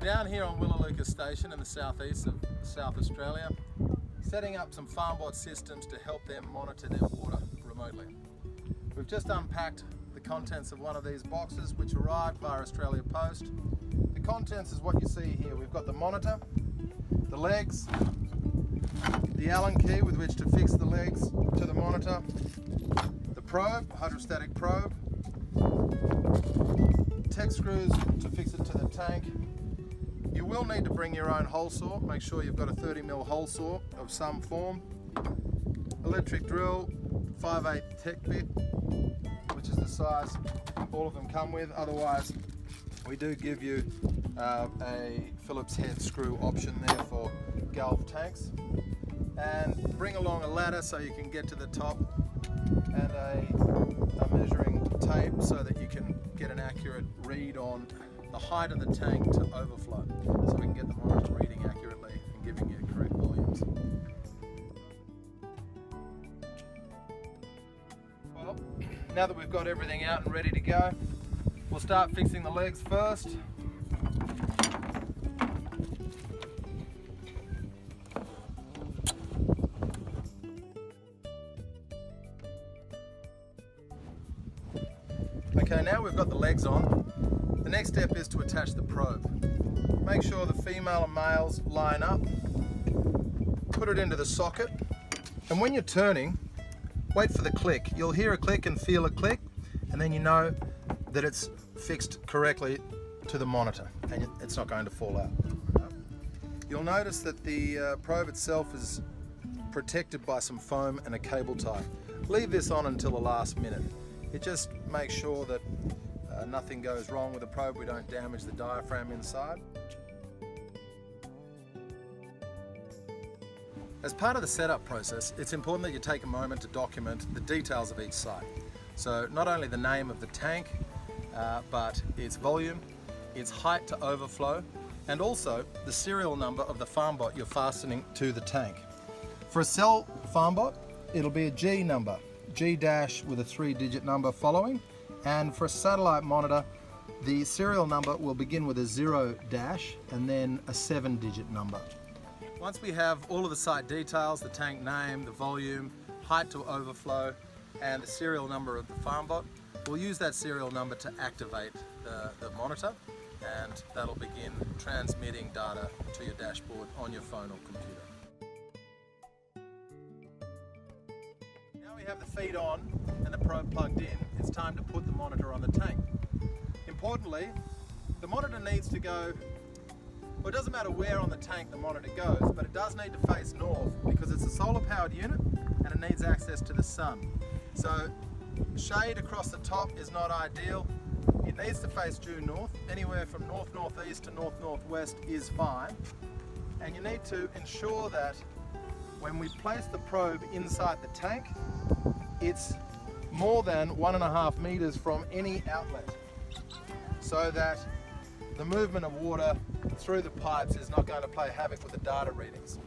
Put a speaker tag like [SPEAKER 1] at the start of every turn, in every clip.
[SPEAKER 1] down here on Willaloocas Station in the southeast of South Australia, setting up some Farmbot systems to help them monitor their water remotely. We've just unpacked the contents of one of these boxes which arrived via Australia Post. The contents is what you see here. We've got the monitor, the legs, the Allen key with which to fix the legs to the monitor, the probe, hydrostatic probe, tech screws to fix it to the tank. You will need to bring your own hole saw. Make sure you've got a 30mm hole saw of some form. Electric drill, 5/8 tech bit, which is the size all of them come with. Otherwise, we do give you a Phillips head screw option there for Gulf tanks. And bring along a ladder so you can get to the top, and a measuring tape so that you can get an accurate read on the height of the tank to overflow, so we can get the monitor reading accurately and giving you correct volumes. Well, now that we've got everything out and ready to go, we'll start fixing the legs first. Okay, now we've got the legs on. The next step is to attach the probe. Make sure the female and males line up. Put it into the socket. And when you're turning, wait for the click. You'll hear a click and feel a click, and then you know that it's fixed correctly to the monitor and it's not going to fall out. You'll notice that the probe itself is protected by some foam and a cable tie. Leave this on until the last minute. It just makes sure that nothing goes wrong with the probe, we don't damage the diaphragm inside. As part of the setup process, it's important that you take a moment to document the details of each site. So not only the name of the tank, but its volume, its height to overflow, and also the serial number of the Farmbot you're fastening to the tank. For a cell Farmbot, it'll be a G number. G dash with a 3-digit number following, and for a satellite monitor the serial number will begin with a 0 dash and then a 7-digit number. Once we have all of the site details, the tank name, the volume, height to overflow and the serial number of the Farmbot, we'll use that serial number to activate the monitor, and that'll begin transmitting data to your dashboard on your phone or computer. We have the feed on and the probe plugged in, it's time to put the monitor on the tank. Importantly, the monitor needs to go, well, it doesn't matter where on the tank the monitor goes, but it does need to face north because it's a solar powered unit and it needs access to the sun. So shade across the top is not ideal. It needs to face due north. Anywhere from north-northeast to north-northwest is fine. And you need to ensure that when we place the probe inside the tank, it's more than 1.5 meters from any outlet, so that the movement of water through the pipes is not going to play havoc with the data readings.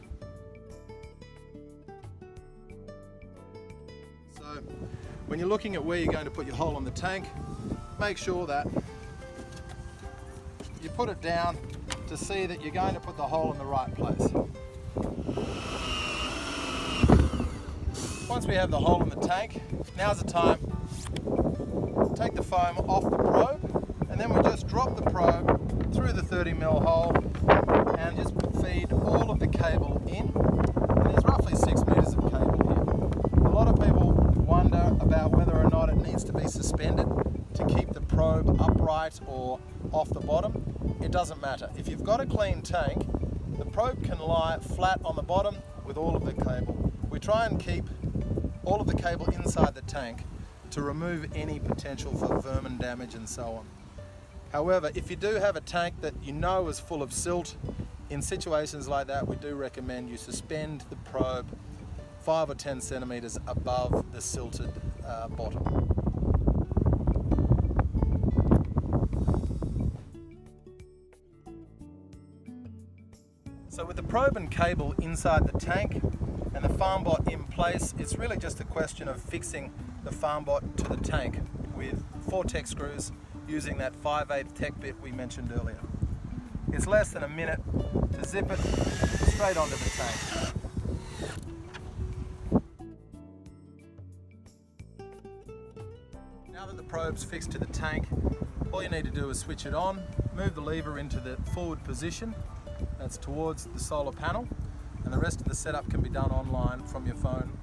[SPEAKER 1] So when you're looking at where you're going to put your hole in the tank, make sure that you put it down to see that you're going to put the hole in the right place. Once we have the hole in the tank, now's the time to take the foam off the probe, and then we just drop the probe through the 30mm hole and just feed all of the cable in. And there's roughly 6 meters of cable here. A lot of people wonder about whether or not it needs to be suspended to keep the probe upright or off the bottom. It doesn't matter. If you've got a clean tank, the probe can lie flat on the bottom with all of the cable. We try and keep all of the cable inside the tank to remove any potential for vermin damage and so on. However, if you do have a tank that you know is full of silt, in situations like that we do recommend you suspend the probe 5 or 10 centimeters above the silted bottom. So with the probe and cable inside the tank and the Farmbot in place, it's really just a question of fixing the Farmbot to the tank with 4 tech screws using that 5/8 tech bit we mentioned earlier. It's less than a minute to zip it straight onto the tank. Now that the probe's fixed to the tank, all you need to do is switch it on, move the lever into the forward position, that's towards the solar panel, and the rest of the setup can be done online from your phone